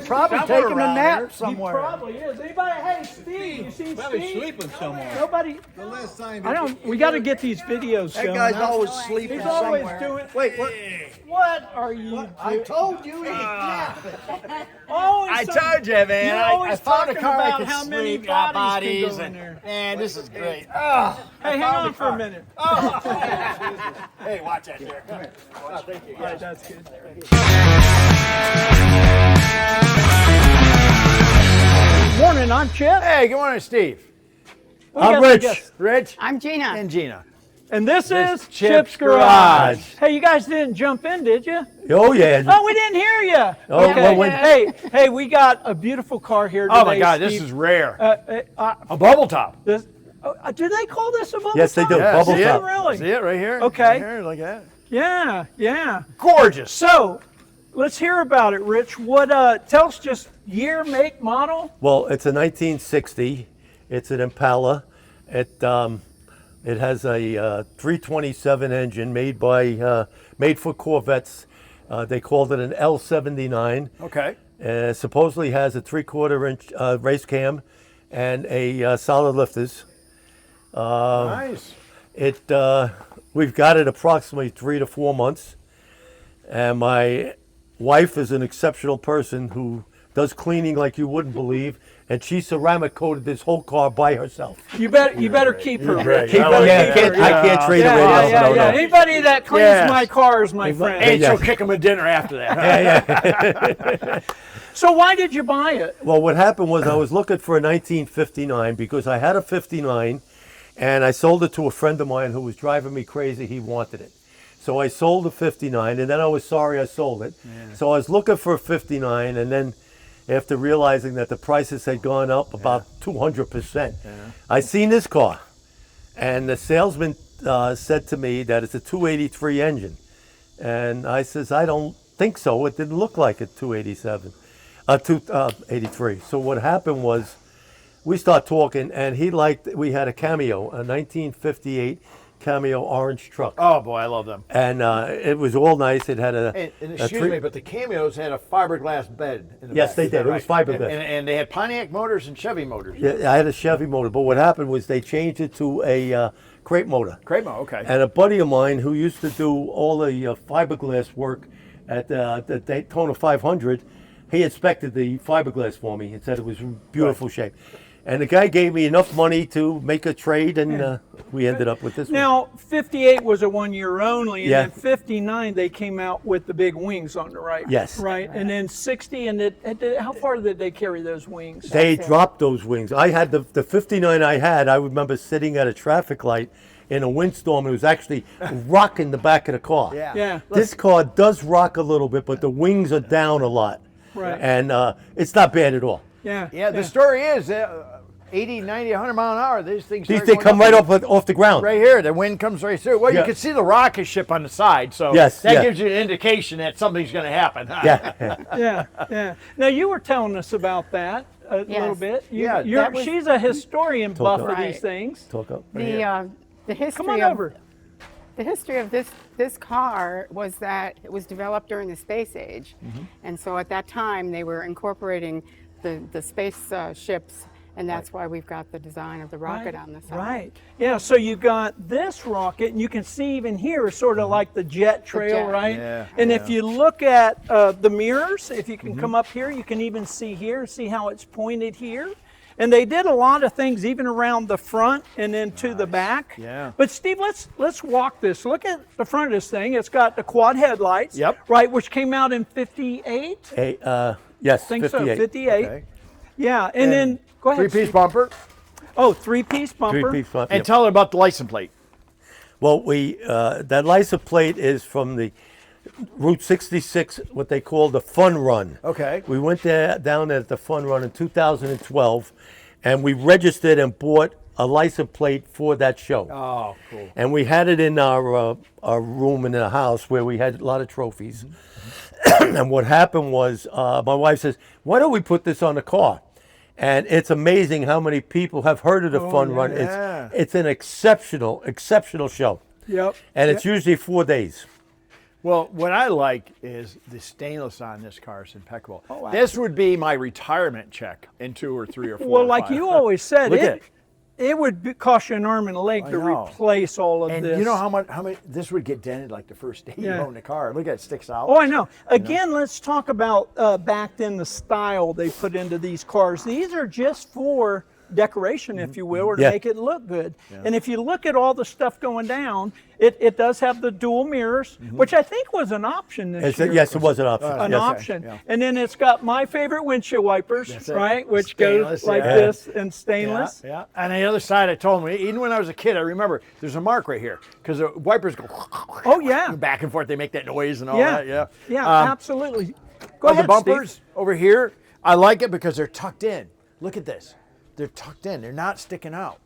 probably taking a nap somewhere. He probably is. Anybody? Hey, Steve. You see Probably Steve? sleeping somewhere. Nobody. The last time I don't. We got to get these videos That shown. guy's huh? always sleeping He's always somewhere. doing. Wait, what? What are you I doing? told you he's napping. Always I some- told you, man. You're I always found a talking car I about could how many sleep, got bodies can go in and there. man, this is great. Hey, hang on for a minute. Hey, watch that there. Come here. Oh, thank you. All right, that's good. Morning, I'm Chip. Hey, good morning, Steve. We got some guests. Rich. I'm Gina. And Gina. And this is Chip's Garage. Hey, you guys didn't jump in, did you? Oh yeah. Oh, we didn't hear you. Oh, Okay. well, when- Hey, we got a beautiful car here today. Oh my God, this Steve. is rare. A A bubble top. do they call this a bubble Yes, they top? do. Bubble see top. it? Really? See it right here? Okay. Right here, like that. Yeah. Gorgeous. So, let's hear about it, Rich. What? Tell us just year, make, model. Well, it's a 1960. It's an Impala. It has a 327 engine made for Corvettes. They called it an L79. Okay. Supposedly has a 3/4 inch race cam and a solid lifters. Nice. We've got it approximately 3 to 4 months, and my wife is an exceptional person who does cleaning like you wouldn't believe, and she ceramic coated this whole car by herself. You better keep her. great. You better Yeah, keep her. I can't trade her right now. Yeah. Anybody that cleans Yes. my car is my friend. And Yeah. she'll kick him a dinner after that. So why did you buy it? Well, what happened was I was looking for a 1959 because I had a 59, and I sold it to a friend of mine who was driving me crazy. He wanted it. So I sold the 59, and then I was sorry I sold it. So I was looking for a 59, and then after realizing that the prices had gone up about 200%, I seen this car, and the salesman said to me that it's a 283 engine. And I says, I don't think so. It didn't look like a 283. So what happened was we start talking, and we had a Cameo, a 1958 Cameo orange truck. Oh boy, I love them. And it was all nice. It had And excuse me, but the Cameos had a fiberglass bed in the Yes, back. they Is that did. It was fiberglass. And they had Pontiac motors and Chevy motors. Yeah, I had a Chevy motor, but what happened was they changed it to a crate motor. Cremo, okay. And a buddy of mine who used to do all the fiberglass work at the Daytona 500, he inspected the fiberglass for me and said it was in beautiful shape. And the guy gave me enough money to make a trade, and we ended up with this one. Now, 58 was a 1 year only, and Yeah. then 59 they came out with the big wings on the right. Yes. Right, and then 60, and how far did they carry those wings? They dropped those wings. I had the 59 I had, I remember sitting at a traffic light in a windstorm. It was actually rocking the back of the car. Yeah. This car does rock a little bit, but the wings are down a lot. Right. And it's not bad at all. Yeah. Yeah, the story is 80, 90, 100 mile an hour, these things These start they going come up. right off the ground. Right here, the wind comes right through. Well, Yeah. you can see the rocket ship on the side, so Yes, that yeah. gives you an indication that something's going to happen. Yeah. Yeah. Now, you were telling us about that a little bit. Yeah, She's a historian buff up. of these Right. things. Talk up. The history Come on of over. the history of this car was that it was developed during the space age, and so at that time they were incorporating the space ships, and that's why we've got the design of the rocket on the side. Right. Yeah, so you got this rocket, and you can see even here sort of like the jet trail, jet. right? Yeah, And if you look at the mirrors, if you can come up here, you can even see here, see how it's pointed here. And they did a lot of things even around the front and then to the back. Yeah. But Steve, let's walk this. Look at the front of this thing. It's got the quad headlights. Yep. Right, which came out in 58. Yes, I think 58. so, 58. Okay. Yeah, and then go ahead. Three-piece Steve. bumper. Oh, three-piece bumper. Three-piece front. And Yep. tell her about the license plate. Well, that license plate is from the Route 66, what they call the Fun Run. Okay. We went down there at the Fun Run in 2012, and we registered and bought a license plate for that show. Oh, cool. And we had it in our room in the house where we had a lot of trophies. And what happened was, my wife says, "Why don't we put this on the car?" And it's amazing how many people have heard of the Fun Run. yeah. It's an exceptional show. Yep. And it's usually 4 days. Well, what I like is the stainless on this car is impeccable. wow. This would be my retirement check in 2 or 3 or 4. Well, or like 5. you always said, Look at it would cost you an arm and a leg to know. replace all of and this. you know how much this would get dented like the first day you Yeah. own the car. Look at it, sticks out. Oh, I know. Again, let's talk about back then the style they put into these cars. These are just for decoration, if you will, or to Yeah. make it look good. And if you look at all the stuff going down, it does have the dual mirrors, which I think was an option this year. Yes, it was an option. An Yes. option. yeah. And then it's got my favorite windshield wipers, That's it. right? Which Stainless, goes like yeah. this and stainless. Yeah, yeah. And on the other side, I told him, even when I was a kid, I remember there's a mark right here because the wipers go Oh, yeah. back and forth. They make that noise and all Yeah. that. Yeah, Yeah, absolutely. Go On ahead, the bumpers Steve. over here, I like it because they're tucked in. Look at this. They're tucked in. They're not sticking out.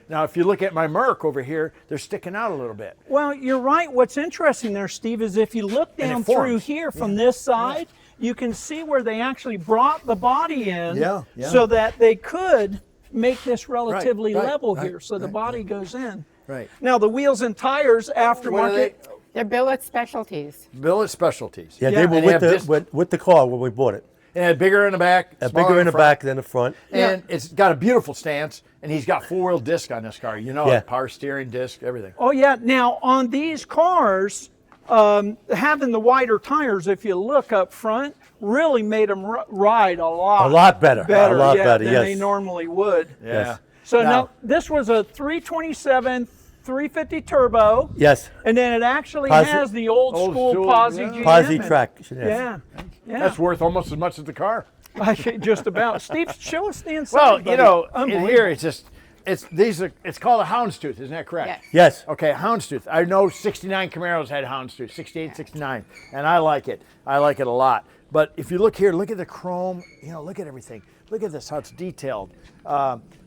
Now, if you look at my Merc over here, they're sticking out a little bit. Well, you're right. What's interesting there, Steve, is if you look And it down through forms. here from this side, you can see where they actually brought the body in Yeah, yeah. so that they could make this relatively right, level right, here so the body goes in. Right. Now, the wheels and tires What are aftermarket. they? They're Billet Specialties. Billet Specialties. Yeah, Yeah. they were And they with have the this- with the car when we bought it. And bigger in the back. smaller Bigger in the front. back than the front. And it's got a beautiful stance, and he's got 4-wheel disc on this car. You know, Yeah. it, power steering disc, everything. Oh, yeah. Now, on these cars, having the wider tires, if you look up front, really made them ride a lot better. better, A lot yeah, better, than yes. they normally would. Yeah. Yes. So now this was a 327 350 turbo. Yes. And then it actually Posi- has the old school school, posi yeah. GM. Posi in it. traction. Yes. Yeah. Yeah. That's worth almost as much as the car. Just about. Steve, show us the inside. Well, buddy. you know, in Unbelievable. here it's called a houndstooth, isn't that correct? Yes. Yes. Okay, houndstooth. I know 69 Camaros had houndstooth, 68, 69, and I like it. I like it a lot. But if you look here, look at the chrome. You know, look at everything. Look at this, how it's detailed.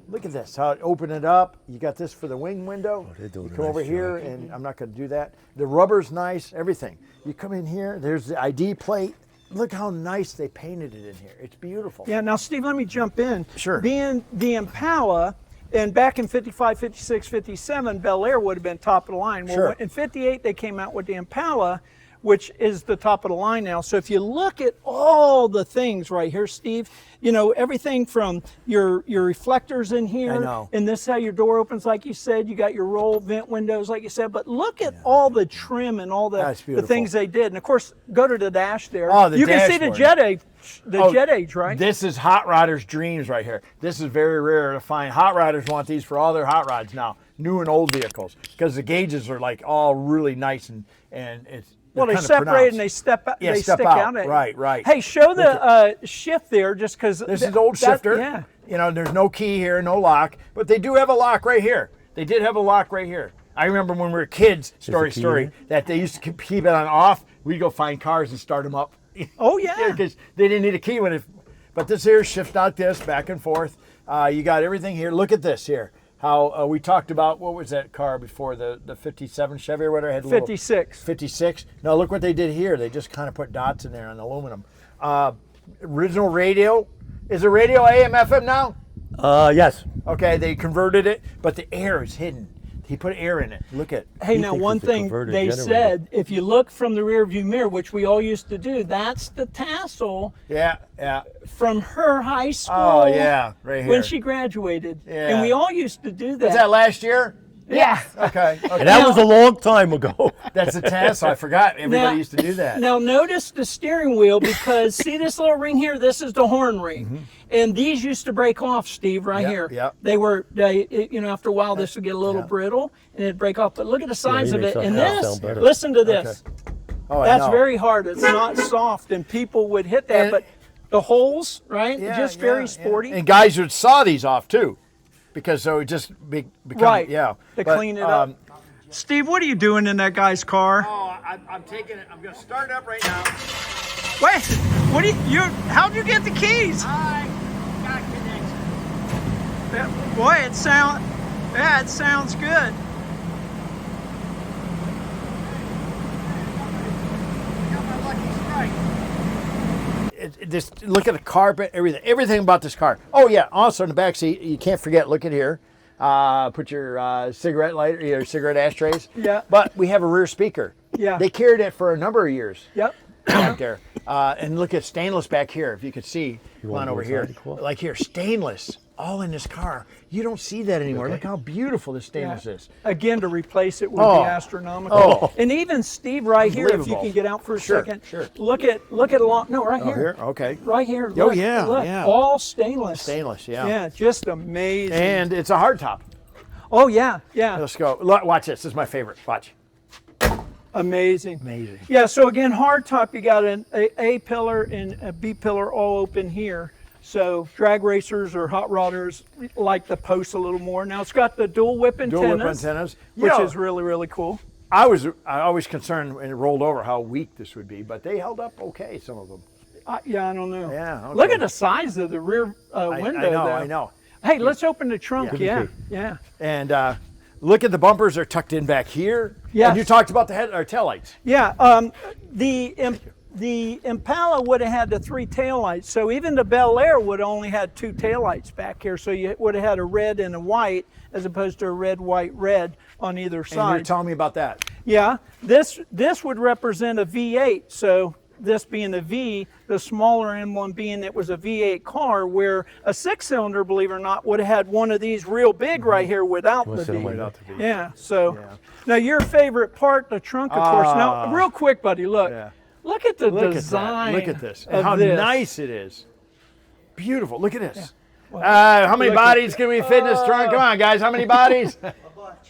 Look at this, how it opened it up. You got this for the wing window. they're doing You a come nice over job. here, and I'm not going to do that. The rubber's nice, everything. You come in here, there's the ID plate. Look how nice they painted it in here. It's beautiful. Yeah, now, Steve, let me jump in. Sure. Being the Impala, and back in 55, 56, 57, Bel Air would have been top of the line. Well, Sure. in 58, they came out with the Impala, which is the top of the line now. So if you look at all the things right here, Steve, you know, everything from your reflectors in here, I know. and this is how your door opens, like you said. You got your roll vent windows, like you said. But look at all the trim and all That's the beautiful. things they did. And of course, go to the dash there. Oh, the you can see the dashboard. jet age, jet age, right? This is hot rodders' dreams right here. This is very rare to find. Hot rodders want these for all their hot rods now, new and old vehicles, because the gauges are like all really nice and it's. Well, they kinda separate pronounced. and they step out. Yeah, they step stick out. out. At you. Right, right. Hey, show the shift there, just because This is the old shifter. Yeah. You know, there's no key here, no lock, but they do have a lock right here. They did have a lock right here. I remember when we were kids, a key story, here? that they used to keep it on off. We'd go find cars and start them up. Oh yeah. Because they didn't need a key when it. But this here shift out this back and forth. You got everything here. Look at this here. How we talked about, what was that car before, the 57 Chevy or whatever? Had a little- 56. 56. Now look what they did here. They just kind of put dots in there on aluminum. Original radio. Is the radio AM FM now? Yes. Okay, they converted it, but the air is hidden. He put air in it. Look at. Hey, He now thinks one it's a thing converter they generator. said, if you look from the rear view mirror, which we all used to do, that's the tassel Yeah, yeah. from her high school. Oh yeah, right here. When she graduated. Yeah. And we all used to do that. Was that last year? Yes. Okay. okay. And that was a long time ago. That's the tassel. I forgot. Everybody Now- used to do that. Now notice the steering wheel, because see this little ring here? This is the horn ring. And these used to break off, Steve, right Yep, here. yep. You know, after a while this would get a little brittle and it'd break off. But look at the size he of makes it. that And sound this, better. listen to this. Oh, I That's know. very hard. It's not soft, and people would hit that. And- But the holes, right? Yeah, Just yeah, very yeah. sporty. And guys would saw these off too, because so it just become Right. yeah. To But, clean it up. Steve, what are you doing in that guy's car? Oh, I'm taking it. I'm going to start it up right now. Wait, what do you how'd you get the keys? I got connection. Boy, it sounds good. Got my lucky strike. Just look at the carpet, everything about this car. Oh yeah, also in the back seat, you can't forget. Look at here. Put your cigarette lighter, your cigarette ashtrays. Yeah. But we have a rear speaker. Yeah. They carried it for a number of years. Yep. Out there. And look at stainless back here, if you could see. Come want on to over go here. inside, Nicole? Like here, stainless, all in this car. You don't see that anymore. Okay. Look how beautiful this stainless is. Again, to replace it would Oh. be astronomical. Oh. And even Steve, right here, if you Unbelievable. can get out for a Sure, second. sure. Look at along. No, right Oh, here. here? Okay. Right here. Oh, Look, yeah, look, yeah. all stainless. Stainless, yeah. Yeah, just amazing. And it's a hardtop. Oh yeah, yeah. Let's go. Watch this. This is my favorite. Watch. Amazing. Amazing. Yeah, so again, hardtop, you got an A pillar and a B pillar all open here. So drag racers or hot rodders like the posts a little more. Now it's got the dual whip antennas, Dual whip antennas. which Yeah. is really, really cool. I was always concerned when it rolled over how weak this would be, but they held up okay, some of them. Yeah, I don't know. Yeah, Look okay. at the size of the rear window. I know, though. I know. Hey, let's open the trunk. Yeah. Yeah. And look at the bumpers; they're tucked in back here. Yes. And you talked about the taillights. Yeah. The Impala would have had the 3 taillights, so even the Bel Air would have only had 2 taillights back here. So you would have had a red and a white, as opposed to a red, white, red on either And you're side. telling me about that. Yeah. This would represent a V8. So this being a V, the smaller end one being it was a V8 car, where a 6-cylinder, believe it or not, would have had one of these real big right here without the sit V. on my Without the V. Yeah. So Yeah. now your favorite part, the trunk, of course. Now, real quick, buddy, look. Yeah. Look at the Look design. at that. Look at this. of And how this. nice it is. Beautiful. Look at this. Well, How many look at- bodies can we fit in this trunk? Come on, guys. How many bodies? At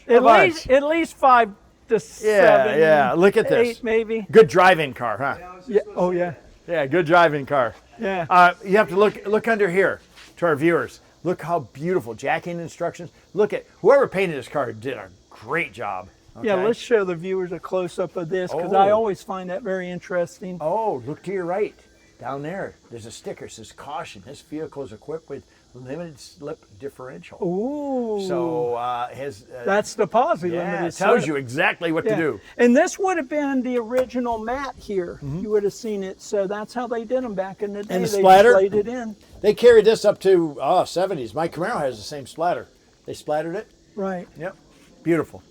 bunch. least 5 to 7. yeah. Look at this. 8 maybe. Good driving car, huh? Yeah. Oh yeah. Yeah, good driving car. Yeah. You have to look under here to our viewers. Look how beautiful. Jacking instructions. Look at whoever painted this car did a great job. Yeah. Okay? Let's show the viewers a close up of this because I Oh. always find that very interesting. Oh, look to your right. Down there, there's a sticker that says caution. This vehicle is equipped with limited slip differential. Ooh. So has that's the posi yeah, limited it tells slip. you exactly what Yeah. to do. And this would have been the original mat here. Mm-hmm. You would have seen it. So that's how they did them back in the day. And the they splatter? just laid it in. They carried this up to 70s. My Camaro has the same splatter. They splattered it. Right. Yep. Beautiful.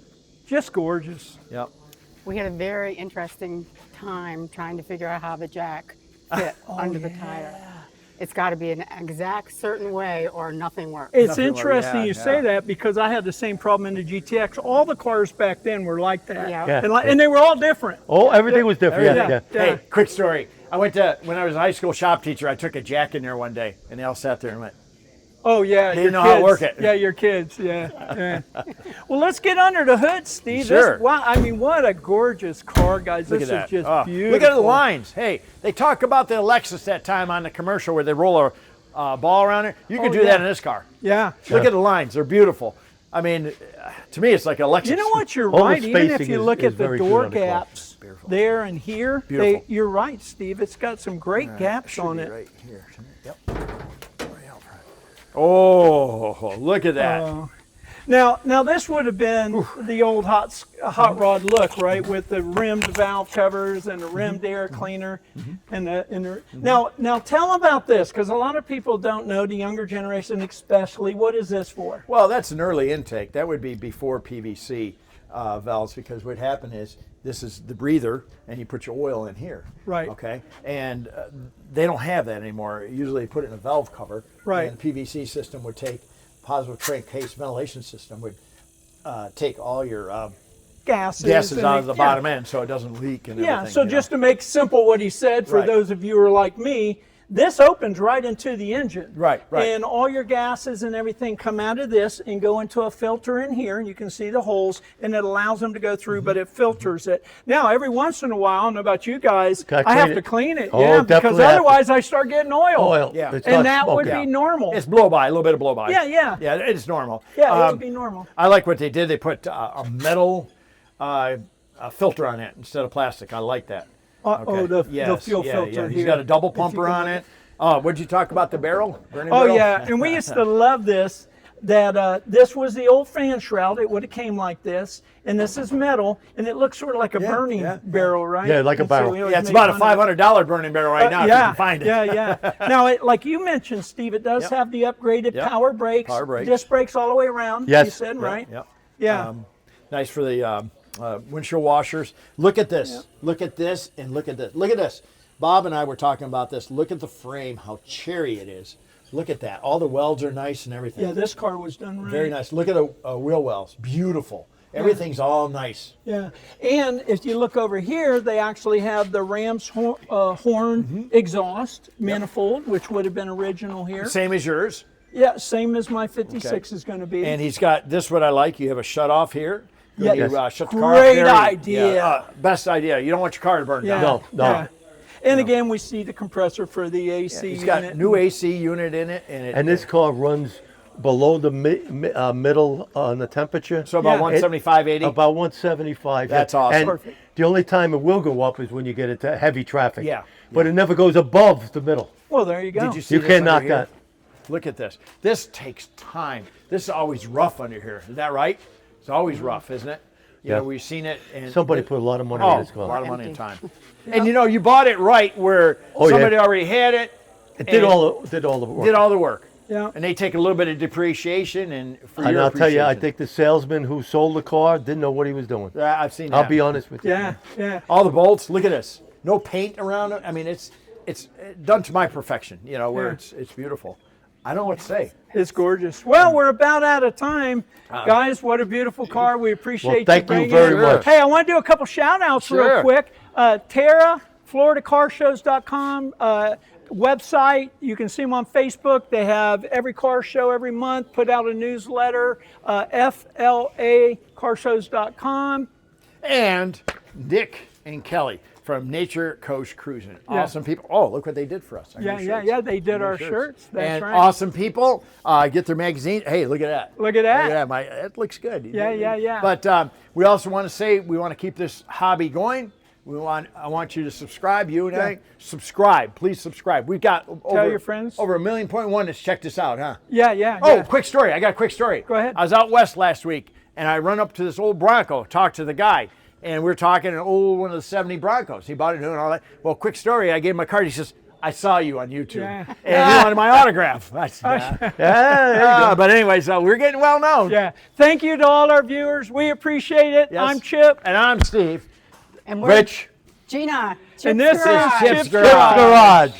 Just gorgeous. Yep. We had a very interesting time trying to figure out how the jack fit under the tire. It's got to be an exact certain way or nothing works. It's Nothing like interesting that, you say yeah. that because I had the same problem in the GTX. All the cars back then were like that. Yeah. Yeah. And they were all different. Oh, everything was different. Yeah, Yeah. yeah. Hey, quick story. I went to, when I was a high school shop teacher, I took a jack in there one day, and they all sat there and went, Oh yeah, They your didn't know how to kids. work it. Yeah, your kids. Yeah. Well, let's get under the hood, Steve. Sure. This, wow, I mean, what a gorgeous car, guys. look This at is that. just Oh, beautiful. look at the lines. Hey, they talk about the Lexus that time on the commercial where they roll a ball around it. You can Oh, do yeah. that in this car. Yeah. Look at the lines. They're beautiful. I mean, to me, it's like a Lexus. You know what? You're All the right. Even if spacing you is- look is at the very good door on the car. gaps there and here, Beautiful. you're right, Steve. It's got some great gaps Should on be it. Right here. Yep. Right out front. Oh, look at that. Now this would have been the old hot rod look, right, with the rimmed valve covers and the rimmed air cleaner, and the now tell about this because a lot of people don't know, the younger generation especially. What is this for? Well, that's an early intake. That would be before PVC valves, because what happened is this is the breather, and you put your oil in here. Right. Okay. And they don't have that anymore. Usually, they put it in a valve cover. Right. And the PVC system would take positive crankcase ventilation system would take all your gases and out of the yeah. bottom end, so it doesn't leak and Yeah, everything. so you just know. to make simple what he said, for Right. those of you who are like me, this opens right into the engine. Right. And all your gases and everything come out of this and go into a filter in here, and you can see the holes, and it allows them to go through, but it filters it. Now, every once in a while, I don't know about you guys, Gotta I have clean to it. clean it, Oh, yeah, because definitely have to. otherwise I start getting oil. Oil. Yeah. It starts And that would smoking. be normal. It's blow by, a little bit of blow by. Yeah, yeah. Yeah, it's normal. Yeah, it would be normal. I like what they did. They put a metal a filter on it instead of plastic. I like that. Oh, the fuel filter Yeah. He's here. got a double If you pumper can on look it. What'd you talk about, the barrel? Burning Oh barrel? yeah, and we used to love this. That this was the old fan shroud. It would have came like this, and this is metal, and it looks sort of like a burning barrel, right? Yeah, like a And so barrel. we always Yeah, it's made about a fun of it. $500 burning barrel right now if you yeah, can find it. yeah. Now, like you mentioned, Steve, it does Yep. have the upgraded Yep. power brakes. Power brakes. Disc brakes all the way around. Yes. You said, Yep, right? Yep. Yeah. Nice for the windshield washers. Look at this. Look at this and look at this. Look at this. Bob and I were talking about this. Look at the frame, how cherry it is. Look at that. All the welds are nice and everything. Yeah, this car was done right. Very nice. Look at the wheel wells. Beautiful. Everything's all nice. Yeah, and if you look over here, they actually have the Ram's horn exhaust manifold, which would have been original here. Same as yours. Yeah, same as my 56 is going to be. And he's got this. What I like. You have a shut off here. Yeah, You, shut the car off great there. idea. Yeah, best idea. You don't want your car to burn Yeah, down. No. yeah. And again, we see the compressor for the AC He's unit. got new AC unit in it, And this car runs below the middle on the temperature. so about Yeah. 175, 80. About 175. That's awesome. And Perfect. the only time it will go up is when you get into heavy traffic. Yeah. But it never goes above the middle. Well, there you go. Did you see You this can't under knock here? that. Look at this. This takes time. This is always rough under here. Is that right? It's always rough, isn't it? You Yeah. know, we've seen it. And Somebody put a lot of money oh, in this a car. lot of money and time. And you know, you bought it right where Oh, yeah. somebody already had it. It did and all the work. did all the work. Yeah. And they take a little bit of depreciation and for And your I'll tell you, I appreciation. think the salesman who sold the car didn't know what he was doing. I've seen that. I'll be honest with you. Yeah, yeah. All the bolts. Look at this. No paint around it. I mean, it's done to my perfection. You know, where Yeah. it's beautiful. I don't know what to say. It's gorgeous. Well, we're about out of time. Guys, what a beautiful car. We appreciate Well, thank you bringing very it. much. Hey, I want to do a couple shout outs real Sure. quick. Tara, FloridaCarShows.com website. You can see them on Facebook. They have every car show every month, put out a newsletter, FLACarshows.com. And Dick and Kelly from Nature Coast Cruising. Yeah. Awesome people. Oh, look what they did for us. Our Yeah, new yeah, shirts. yeah. They did New our shirts. That's and right. awesome people. Get their magazine. Hey, look at that. Look at that. It looks good. Yeah, yeah, yeah. But we also want to say we want to keep this hobby going. I want you to subscribe. You and I subscribe. Please subscribe. We've got your friends. over 1.1 million that's checked us out, huh? Yeah, yeah. Oh, yeah. quick story. I got a quick story. Go ahead. I was out west last week, and I run up to this old Bronco, talked to the guy, and we were talking an old one of the 70 Broncos. He bought it new and all that. Well, quick story. I gave him my card. He says, I saw you on YouTube. Yeah. And he wanted my autograph. I said, but anyway, so we're getting well known. Yeah. Thank you to all our viewers. We appreciate it. Yes. I'm Chip. And I'm Steve. And we're Rich, Gina. And this is Garage. Chip's Chip's Chip's Garage. Garage.